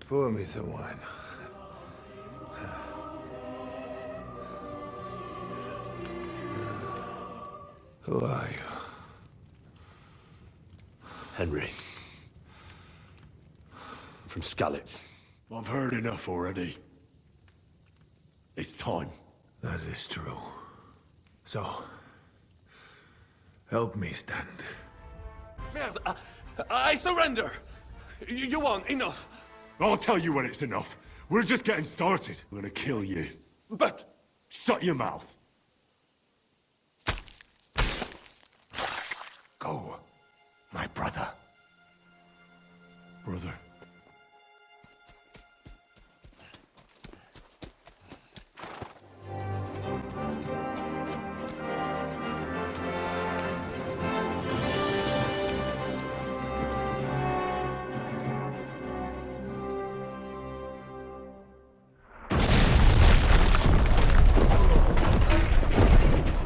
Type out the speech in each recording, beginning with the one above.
Pour me some wine. Who are you? Henry. From Skalitz. I've heard enough already. It's time. That is true. So, help me stand. Merde, I surrender! You won, enough! I'll tell you when it's enough. We're just getting started. I'm gonna kill you. But... Shut your mouth. Go, my brother. Brother.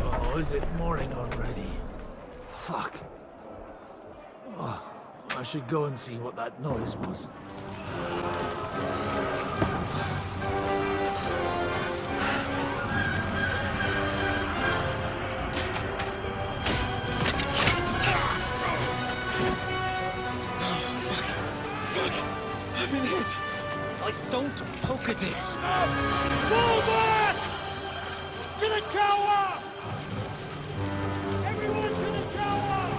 Oh, is it morning already? Fuck. Oh, I should go and see what that noise was. I've been hit! Don't poke at it! Fall back! To the tower! Everyone to the tower!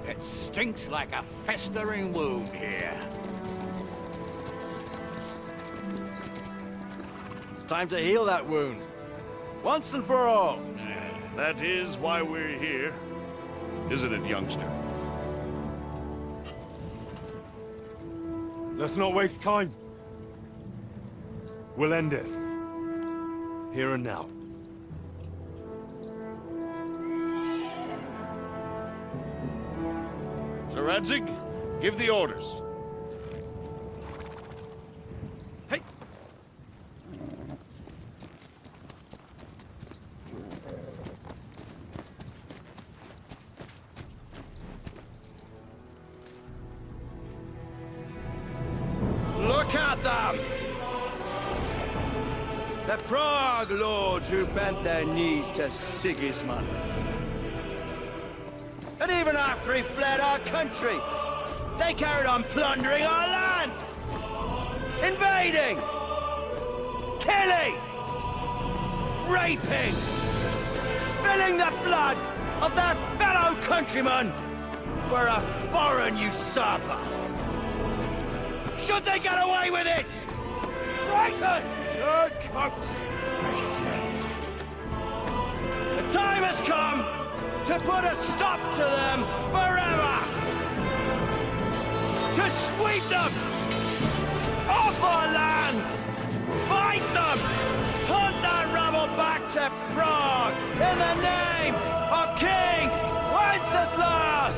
It stinks like a festering wound here. It's time to heal that wound. Once and for all. That is why we're here, isn't it, youngster? Let's not waste time. We'll end it. Here and now. Sir Radzig, give the orders. Hey! Look at them! The Prague lords who bent their knees to Sigismund. And even after he fled our country, they carried on plundering our lands! Invading! Killing! Raping! Spilling the blood of their fellow countrymen for a foreign usurper! Should they get away with it? Traitor! Coats! The time has come to put a stop to them forever! To sweep them off our land! Fight them! Hunt that rabble back to Prague in the name of King Wenceslas!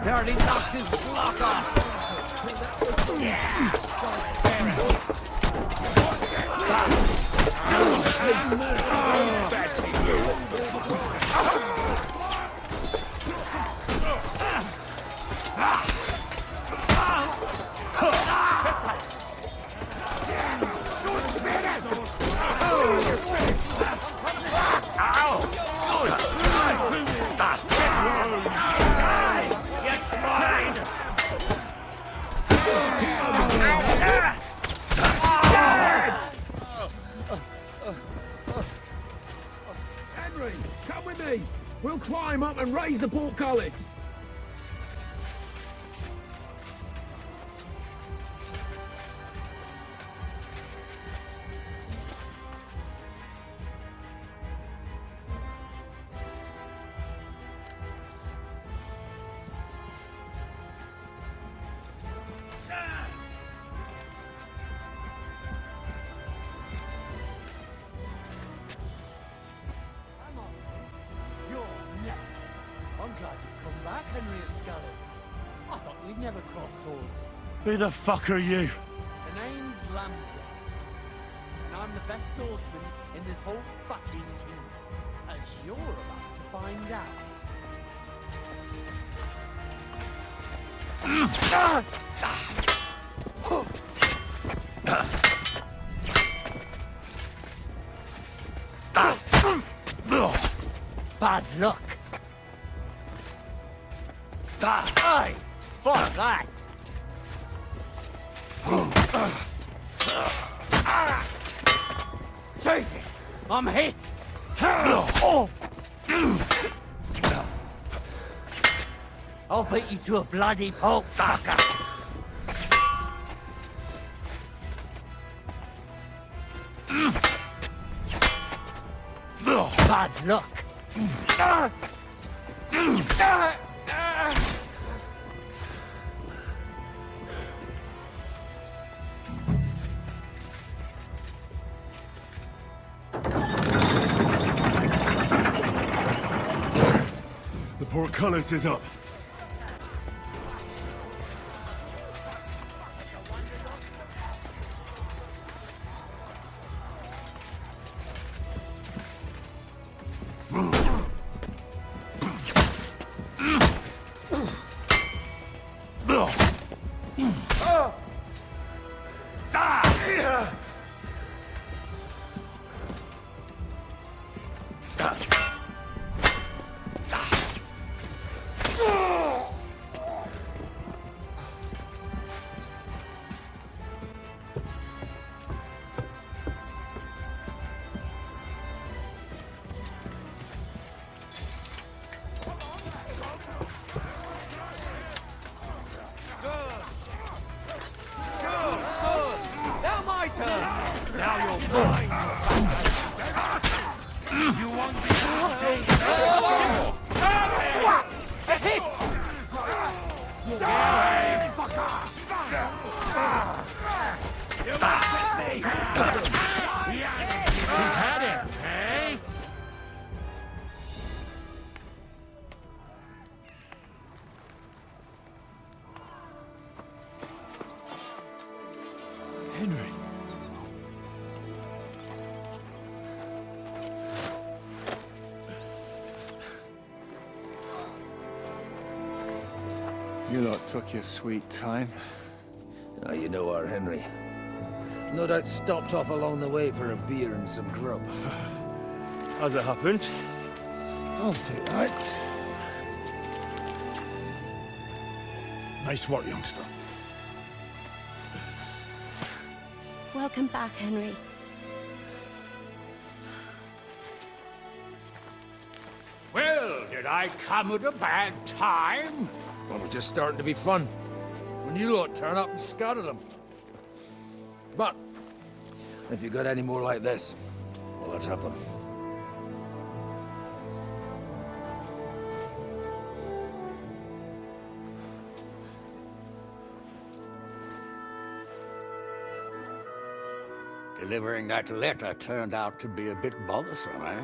Nearly knocked his block off. Henry, come with me. We'll climb up and raise the portcullis. I'm glad you've come back, Henry and Scarlet. I thought we'd never cross swords. Who the fuck are you? The name's Lambert, and I'm the best swordsman in this whole fucking kingdom, as you're about to find out. Bad luck. Aye, fuck that. Jesus, I'm hit. I'll beat you to a bloody pulp, fucker. Bad luck. portcullis is up. Now my turn! Now you're mine. You want me hit! Die, fucker! You must hit me! He's had it, eh? Henry. You lot took your sweet time. Ah, you know our Henry. No doubt stopped off along the way for a beer and some grub. As it happens. I'll take that. Nice work, youngster. Welcome back, Henry. Well, did I come at a bad time? Well, we're just starting to be fun. When you lot turn up and scatter them. But, if you got any more like this, well, let's have them. Delivering that letter turned out to be a bit bothersome, eh?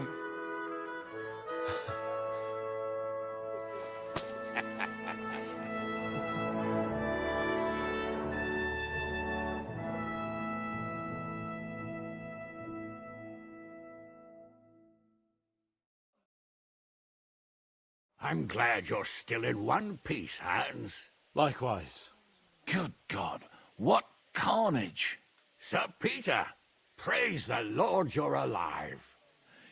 I'm glad you're still in one piece, Hans. Likewise. Good God, what carnage! Sir Peter, praise the Lord you're alive.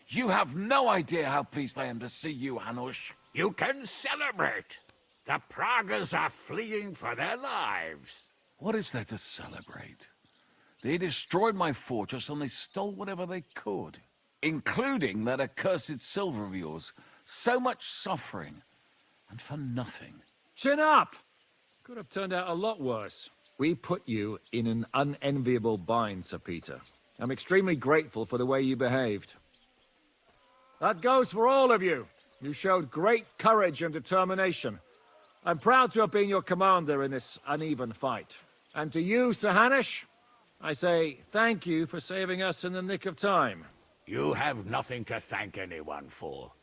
You have no idea how pleased I am to see you, Hanush. You can celebrate. The Pragas are fleeing for their lives. What is there to celebrate? They destroyed my fortress and they stole whatever they could, including that accursed silver of yours. So much suffering, and for nothing. Chin up! Could have turned out a lot worse. We put you in an unenviable bind, Sir Peter. I'm extremely grateful for the way you behaved. That goes for all of you. You showed great courage and determination. I'm proud to have been your commander in this uneven fight. And to you, Sir Hanush, I say thank you for saving us in the nick of time. You have nothing to thank anyone for.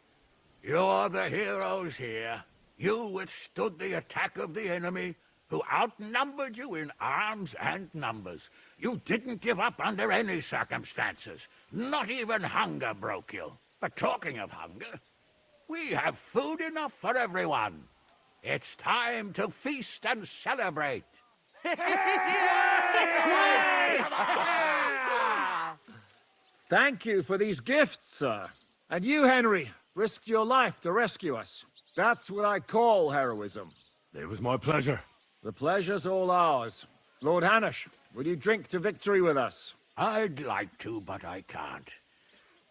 You're the heroes here. You withstood the attack of the enemy, who outnumbered you in arms and numbers. You didn't give up under any circumstances. Not even hunger broke you. But talking of hunger, we have food enough for everyone. It's time to feast and celebrate. Thank you for these gifts, sir. And you, Henry, risked your life to rescue us. That's what I call heroism. It was my pleasure. The pleasure's all ours. Lord Hanush, will you drink to victory with us? I'd like to, but I can't.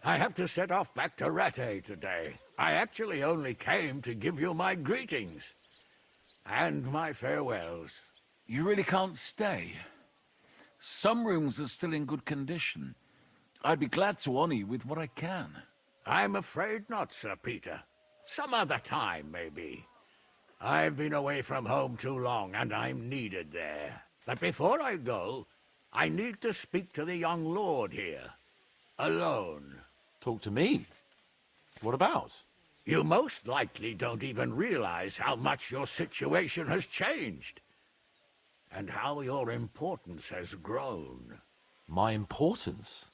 I have to set off back to Rattay today. I actually only came to give you my greetings. And my farewells. You really can't stay? Some rooms are still in good condition. I'd be glad to honor you with what I can. I'm afraid not, Sir Peter. Some other time, maybe. I've been away from home too long, and I'm needed there. But before I go, I need to speak to the young lord here. Alone. Talk to me? What about? You most likely don't even realize how much your situation has changed. And how your importance has grown. My importance?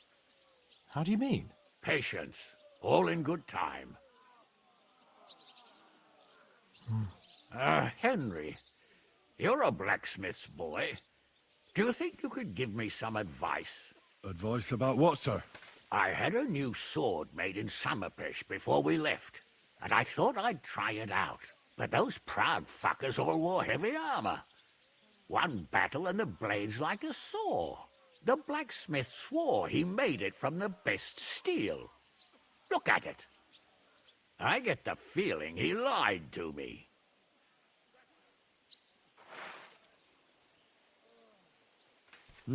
How do you mean? Patience. All in good time. Henry, you're a blacksmith's boy. Do you think you could give me some advice? Advice about what, sir? I had a new sword made in Summerpish before we left, and I thought I'd try it out. But those proud fuckers all wore heavy armor. One battle and the blade's like a saw. The blacksmith swore he made it from the best steel. Look at it. I get the feeling he lied to me. I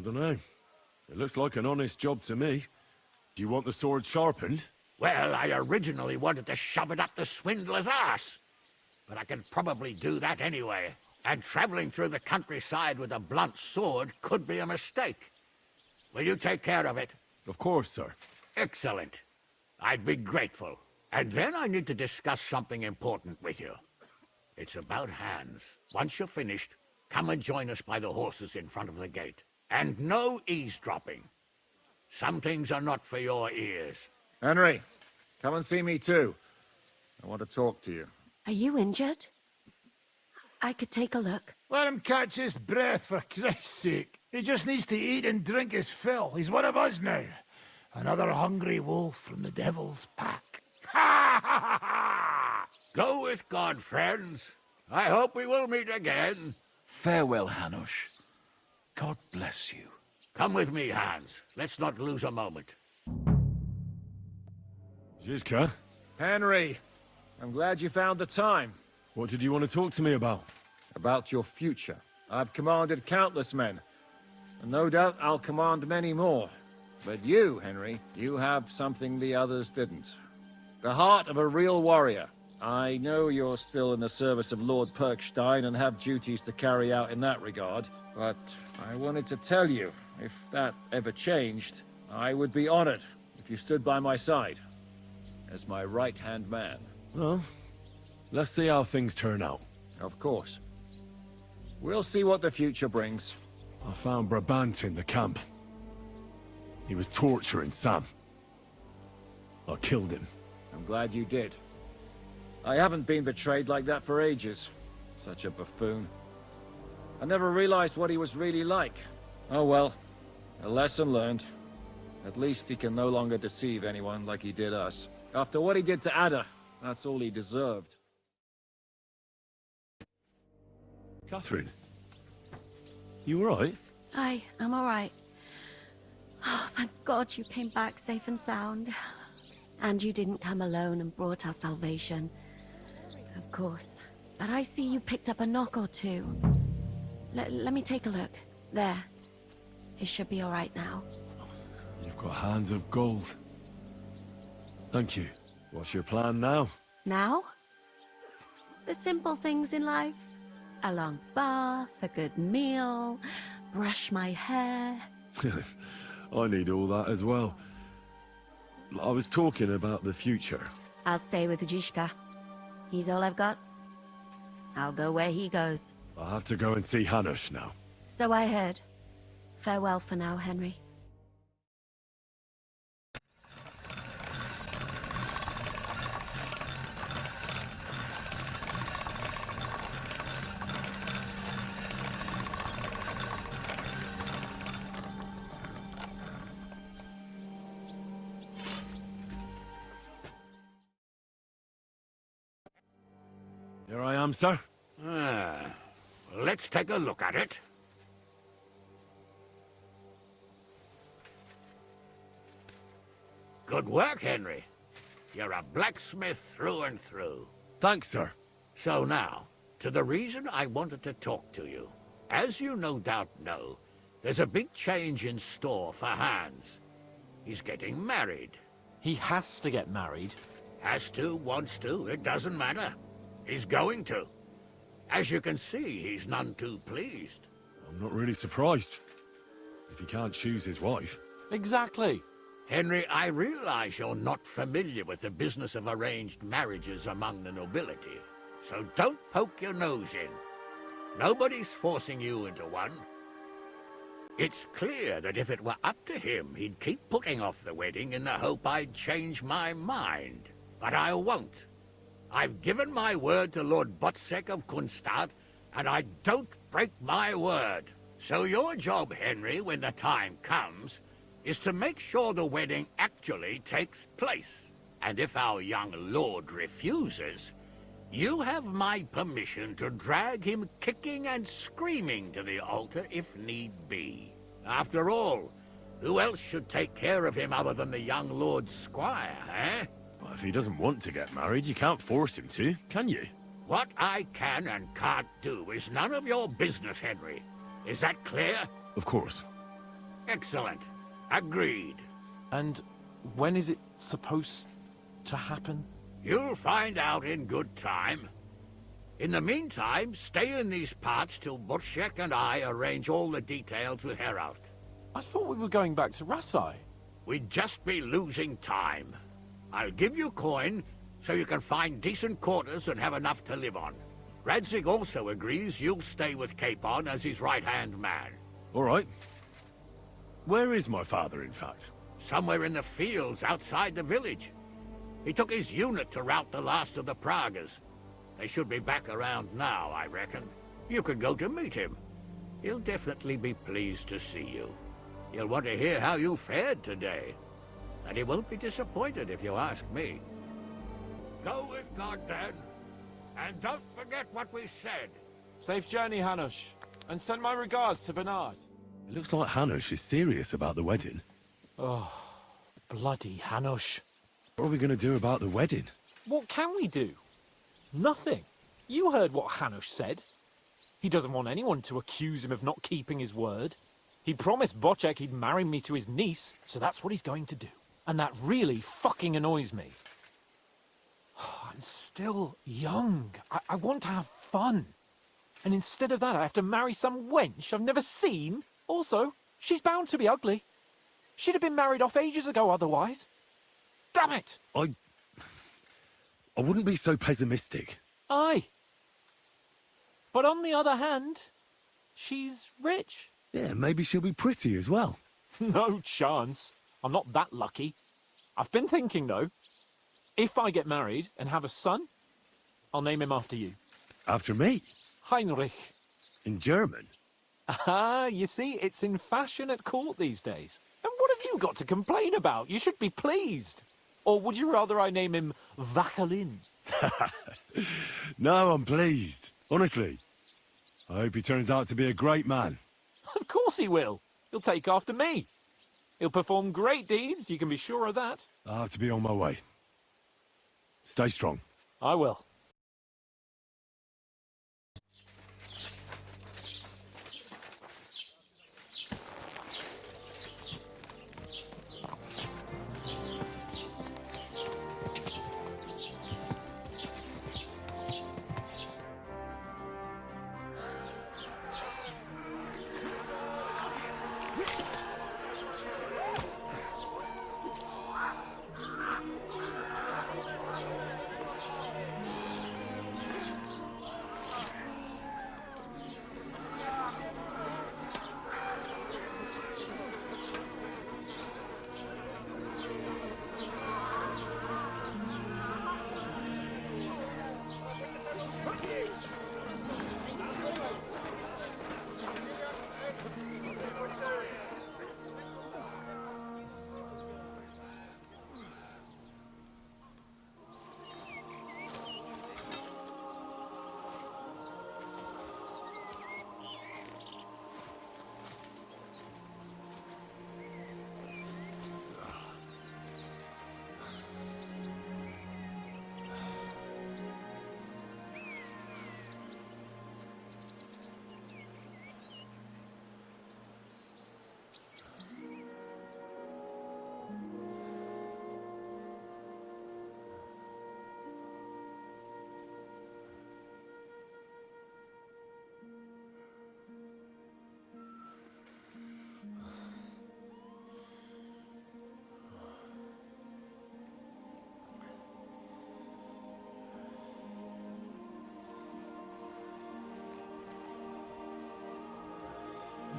don't know. It looks like an honest job to me. Do you want the sword sharpened? Well, I originally wanted to shove it up the swindler's ass. But I can probably do that anyway. And traveling through the countryside with a blunt sword could be a mistake. Will you take care of it? Of course, sir. Excellent. I'd be grateful. And then I need to discuss something important with you. It's about Hans. Once you're finished, come and join us by the horses in front of the gate. And no eavesdropping. Some things are not for your ears. Henry, come and see me too. I want to talk to you. Are you injured? I could take a look. Let him catch his breath, for Christ's sake. He just needs to eat and drink his fill. He's one of us now. Another hungry wolf from the devil's pack. Ha ha ha! Go with God, friends. I hope we will meet again. Farewell, Hanush. God bless you. Come with me, Hans. Let's not lose a moment. Zizka? Henry, I'm glad you found the time. What did you want to talk to me about? About your future. I've commanded countless men, and no doubt I'll command many more. But you, Henry, you have something the others didn't. The heart of a real warrior. I know you're still in the service of Lord Perkstein and have duties to carry out in that regard, but I wanted to tell you, if that ever changed, I would be honored if you stood by my side as my right-hand man. Well, let's see how things turn out. Of course. We'll see what the future brings. I found Brabant in the camp. He was torturing Sam. I killed him. I'm glad you did. I haven't been betrayed like that for ages. Such a buffoon. I never realized what he was really like. Oh well, a lesson learned. At least he can no longer deceive anyone like he did us. After what he did to Ada, that's all he deserved. Catherine? You alright? I'm all right. Oh, thank God you came back safe and sound. And you didn't come alone and brought us salvation. Of course. But I see you picked up a knock or two. Let me take a look. There. It should be all right now. You've got hands of gold. Thank you. What's your plan now? Now? The simple things in life. A long bath, a good meal, brush my hair. I need all that as well. I was talking about the future. I'll stay with Zizka. He's all I've got. I'll go where he goes. I have to go and see Hanush now. So I heard. Farewell for now, Henry. Here I am, sir. Let's take a look at it. Good work, Henry. You're a blacksmith through and through. Thanks, sir. So now, to the reason I wanted to talk to you. As you no doubt know, there's a big change in store for Hans. He's getting married. He has to get married. Has to, wants to, it doesn't matter. He's going to. As you can see, he's none too pleased. I'm not really surprised. If he can't choose his wife. Exactly. Henry, I realize you're not familiar with the business of arranged marriages among the nobility, so don't poke your nose in. Nobody's forcing you into one. It's clear that if it were up to him, he'd keep putting off the wedding in the hope I'd change my mind. But I won't. I've given my word to Lord Botzek of Kunstad, and I don't break my word. So your job, Henry, when the time comes, is to make sure the wedding actually takes place. And if our young lord refuses, you have my permission to drag him kicking and screaming to the altar if need be. After all, who else should take care of him other than the young lord's squire, eh? Well, if he doesn't want to get married, you can't force him to, can you? What I can and can't do is none of your business, Henry. Is that clear? Of course. Excellent. Agreed. And when is it supposed to happen? You'll find out in good time. In the meantime, stay in these parts till Botzek and I arrange all the details with Herald. I thought we were going back to Rattay. We'd just be losing time. I'll give you coin so you can find decent quarters and have enough to live on. Radzig also agrees you'll stay with Capon as his right-hand man. All right. Where is my father, in fact? Somewhere in the fields outside the village. He took his unit to rout the last of the Pragas. They should be back around now, I reckon. You could go to meet him. He'll definitely be pleased to see you. He'll want to hear how you fared today. And he won't be disappointed if you ask me. Go with God, then. And don't forget what we said. Safe journey, Hanush. And send my regards to Bernard. It looks like Hanush is serious about the wedding. Oh, bloody Hanush. What are we going to do about the wedding? What can we do? Nothing. You heard what Hanush said. He doesn't want anyone to accuse him of not keeping his word. He promised Botzek he'd marry me to his niece, so that's what he's going to do. And that really fucking annoys me. I'm still young. I want to have fun. And instead of that, I have to marry some wench I've never seen. Also, she's bound to be ugly. She'd have been married off ages ago otherwise. Damn it! I wouldn't be so pessimistic. Aye. But on the other hand, she's rich. Yeah, maybe she'll be pretty as well. No chance. I'm not that lucky. I've been thinking, though. If I get married and have a son, I'll name him after you. After me? Heinrich. In German? Ah, you see, it's in fashion at court these days. And what have you got to complain about? You should be pleased. Or would you rather I name him Vachelin? No, I'm pleased. Honestly. I hope he turns out to be a great man. Of course he will. He'll take after me. He'll perform great deeds, you can be sure of that. I'll have to be on my way. Stay strong. I will.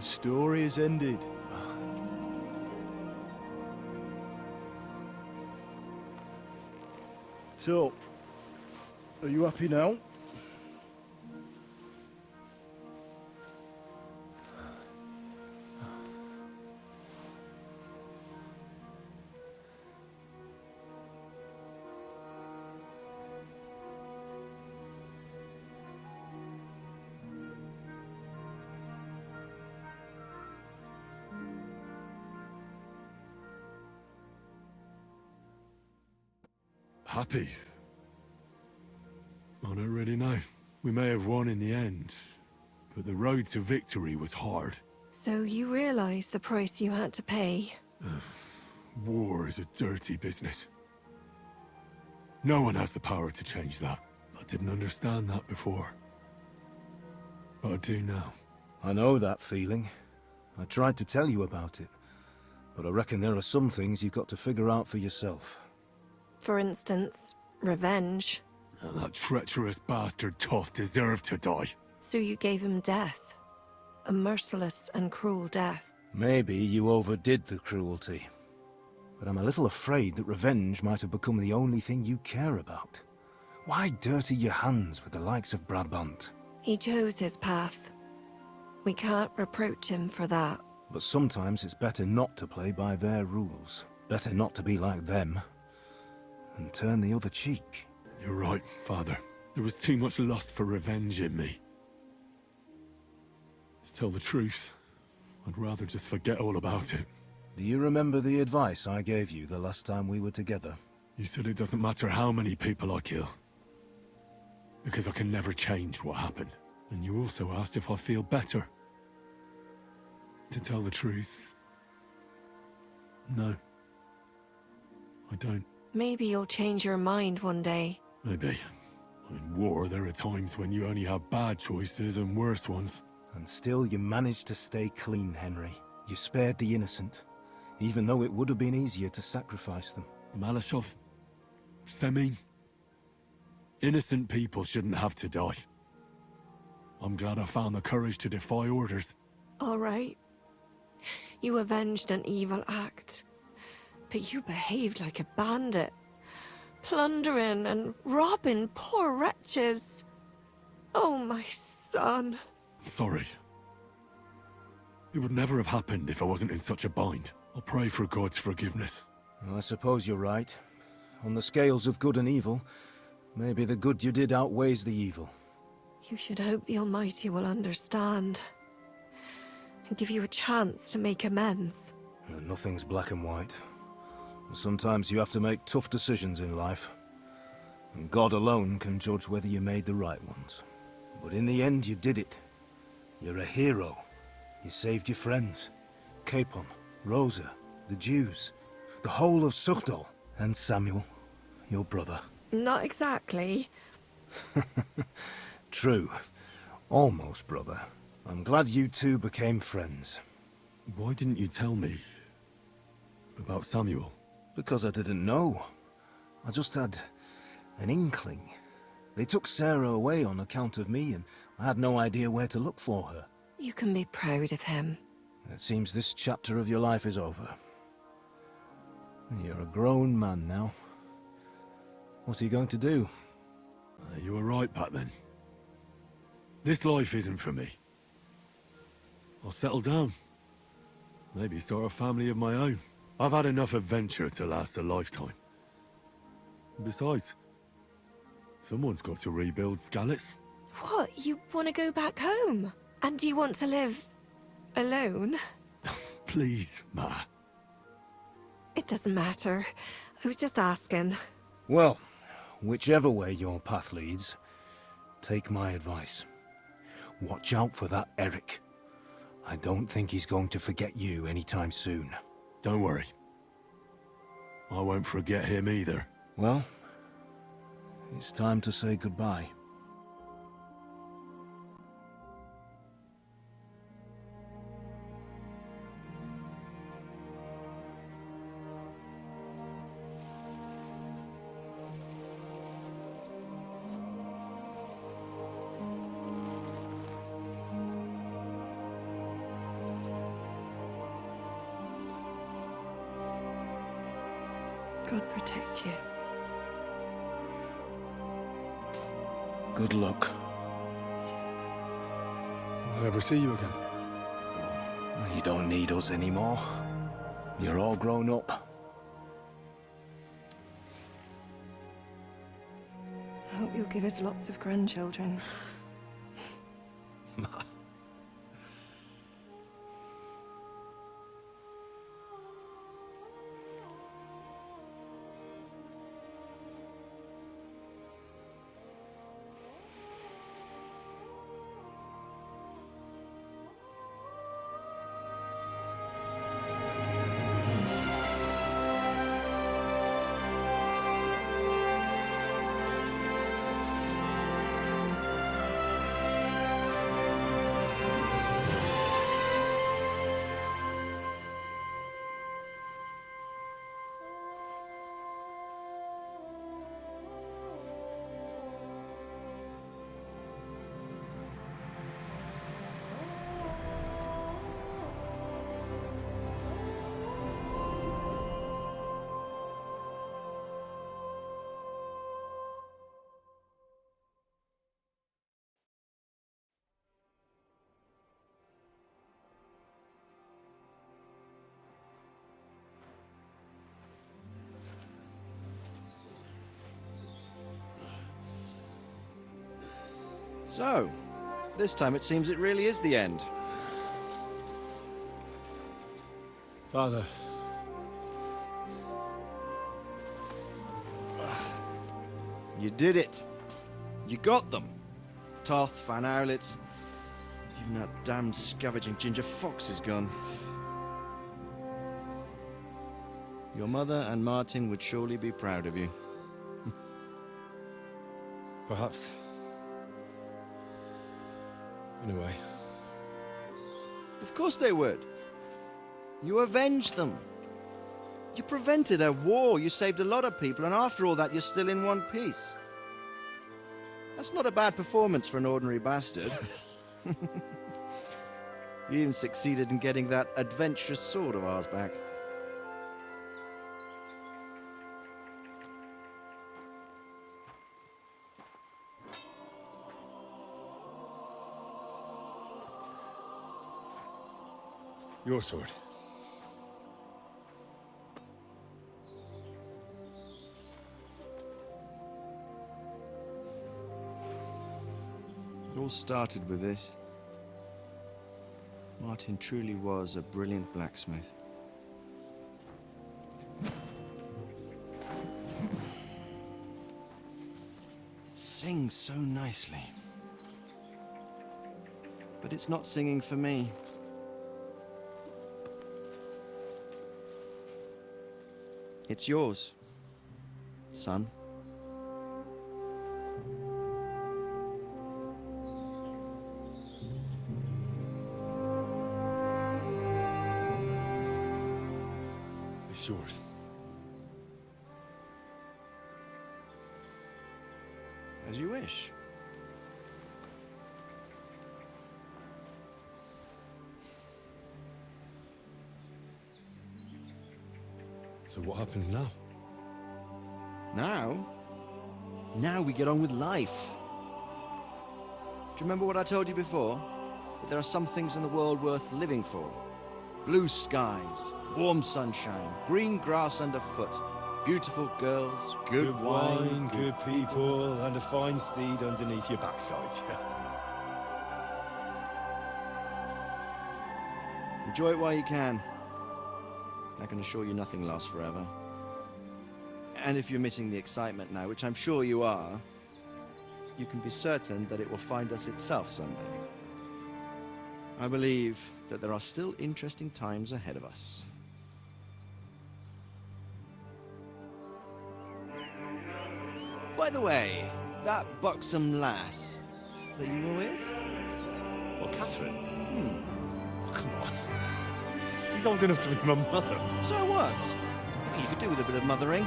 story has ended. So, are you happy now? Happy? I don't really know. We may have won in the end, but the road to victory was hard. So you realize the price you had to pay? War is a dirty business. No one has the power to change that. I didn't understand that before. But I do now. I know that feeling. I tried to tell you about it, but I reckon there are some things you've got to figure out for yourself. For instance, revenge. That treacherous bastard Toth deserved to die. So you gave him death. A merciless and cruel death. Maybe you overdid the cruelty. But I'm a little afraid that revenge might have become the only thing you care about. Why dirty your hands with the likes of Brabant? He chose his path. We can't reproach him for that. But sometimes it's better not to play by their rules. Better not to be like them. And turn the other cheek. You're right, Father. There was too much lust for revenge in me. To tell the truth, I'd rather just forget all about it. Do you remember the advice I gave you the last time we were together? You said it doesn't matter how many people I kill. Because I can never change what happened. And you also asked if I feel better. To tell the truth, no. I don't. Maybe you'll change your mind one day. Maybe. In war, there are times when you only have bad choices and worse ones. And still you managed to stay clean, Henry. You spared the innocent, even though it would have been easier to sacrifice them. Malashov, Semin, innocent people shouldn't have to die. I'm glad I found the courage to defy orders. All right. You avenged an evil act. But you behaved like a bandit. Plundering and robbing poor wretches. Oh, my son. Sorry. It would never have happened if I wasn't in such a bind. I'll pray for God's forgiveness. Well, I suppose you're right. On the scales of good and evil, maybe the good you did outweighs the evil. You should hope the Almighty will understand. And give you a chance to make amends. Nothing's black and white. Sometimes you have to make tough decisions in life. And God alone can judge whether you made the right ones. But in the end, you did it. You're a hero. You saved your friends. Capon, Rosa, the Jews, the whole of Sugdol, and Samuel, your brother. Not exactly. True. Almost, brother. I'm glad you two became friends. Why didn't you tell me about Samuel? Because I didn't know. I just had an inkling. They took Sarah away on account of me, and I had no idea where to look for her. You can be proud of him. It seems this chapter of your life is over. You're a grown man now. What are you going to do? You were right back then. This life isn't for me. I'll settle down. Maybe start a family of my own. I've had enough adventure to last a lifetime. Besides, someone's got to rebuild Skalitz. What? You want to go back home? And do you want to live alone? Please, Ma. It doesn't matter. I was just asking. Well, whichever way your path leads, take my advice. Watch out for that Eric. I don't think he's going to forget you anytime soon. Don't worry. I won't forget him either. Well, it's time to say goodbye. God protect you. Good luck. Will I ever see you again? You don't need us anymore. You're all grown up. I hope you'll give us lots of grandchildren. So, this time it seems it really is the end. Father. You did it. You got them. Toth, Van Owlitz. Even that damned scavenging ginger fox is gone. Your mother and Martin would surely be proud of you. Perhaps. Anyway. Of course they would. You avenged them. You prevented a war, you saved a lot of people, and after all that, you're still in one piece. That's not a bad performance for an ordinary bastard. You even succeeded in getting that adventurous sword of ours back. Your sword. It all started with this. Martin truly was a brilliant blacksmith. It sings so nicely. But it's not singing for me. It's yours, son. It's yours. As you wish. So what happens now? Now we get on with life. Do you remember what I told you before? That there are some things in the world worth living for. Blue skies, warm sunshine, green grass underfoot, beautiful girls, good wine, good people, and a fine steed underneath your backside. Enjoy it while you can. I can assure you nothing lasts forever. And if you're missing the excitement now, which I'm sure you are, you can be certain that it will find us itself someday. I believe that there are still interesting times ahead of us. By the way, that buxom lass that you were with? What, Catherine? Oh, come on. She's old enough to be my mother. So what? I think you could do with a bit of mothering.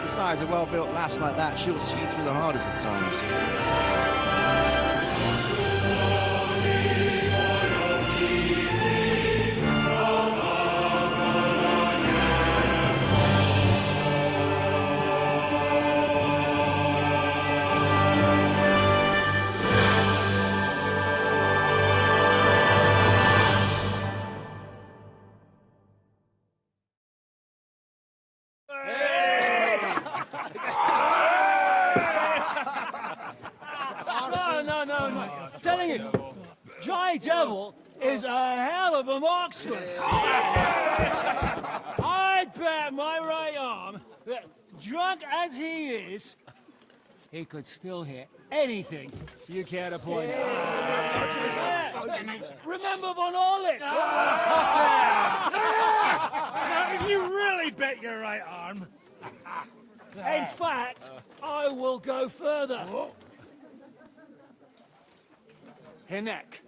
Besides, a well-built lass like that, she'll see you through the hardest of times. No. I'm telling you, Dry Devil is a hell of a marksman. I'd bet my right arm that, drunk as he is, he could still hit anything you care to point out. Remember Von Orlitz? You really bet your right arm. In fact, I will go further. Hinek.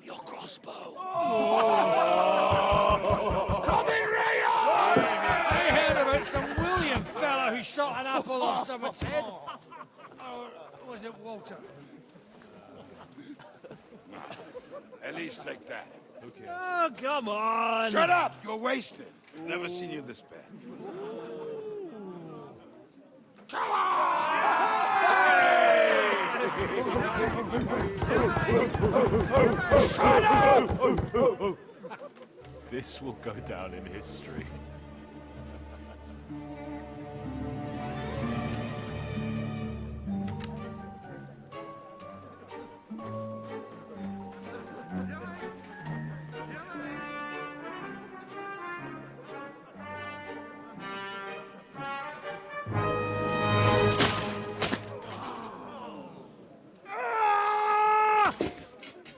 Your crossbow. Come in, Rayo! I heard about some William fella who shot an apple off someone's head. Or was it Walter? At least take that. Okay. Oh, come on! Shut up! You're wasted. Never seen you this bad. Come on! This will go down in history.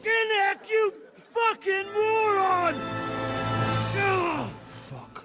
Ginnick, you fucking moron! Fuck.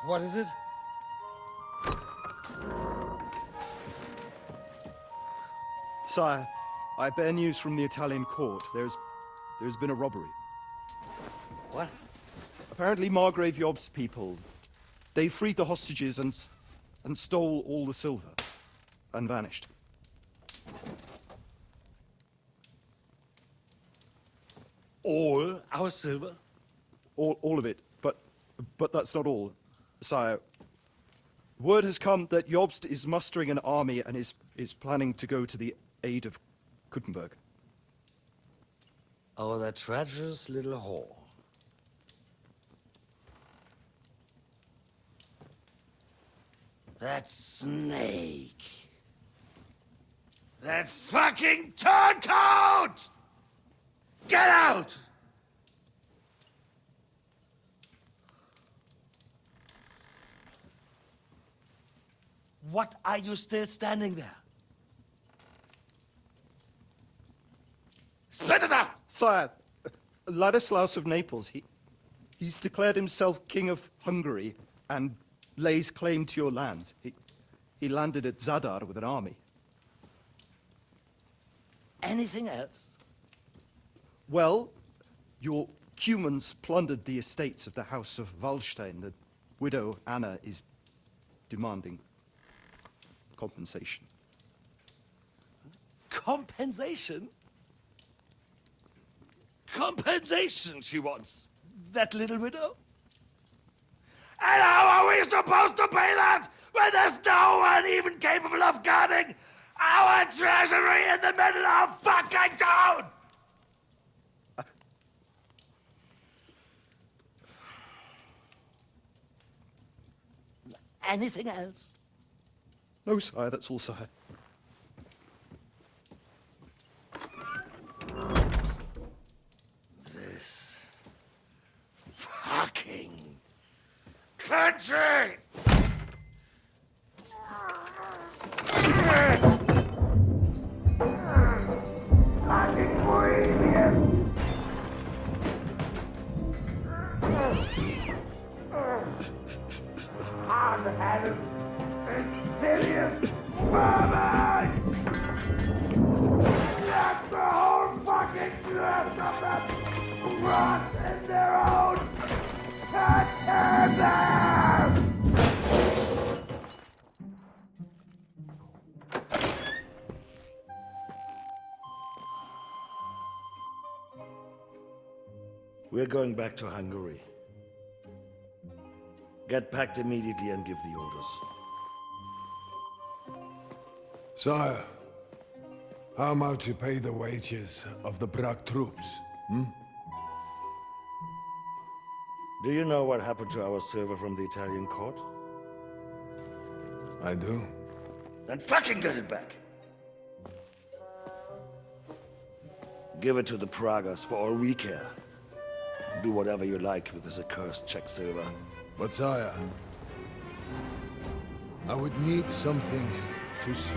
What is it? Sire, I bear news from the Italian court. There's been a robbery. What? Apparently Margrave Yob's people, they freed the hostages and stole all the silver and vanished. All our silver? All of it, but that's not all. Sire, word has come that Jobst is mustering an army and is planning to go to the aid of Kuttenberg. Oh, that treacherous little whore. That snake. That fucking turncoat! Get out! What are you still standing there? Spit it out! Sire, Ladislaus of Naples, he's declared himself King of Hungary and lays claim to your lands. He landed at Zadar with an army. Anything else? Well, your Cumans plundered the estates of the House of Wallstein. The widow Anna is demanding compensation. Compensation? Compensation she wants, that little widow? And how are we supposed to pay that when there's no one even capable of guarding our treasury in the middle of fucking town? Anything else? No, sire, that's all, sire. This fucking country! Hard-headed, insidious vermin! That's the whole fucking curse of them! Rot in their own containers! We're going back to Hungary. Get packed immediately and give the orders. Sire, how am I to pay the wages of the Prague troops? Do you know what happened to our silver from the Italian court? I do. Then fucking get it back! Give it to the Pragas for all we care. Do whatever you like with this accursed Czech silver. But sire, I would need something to see.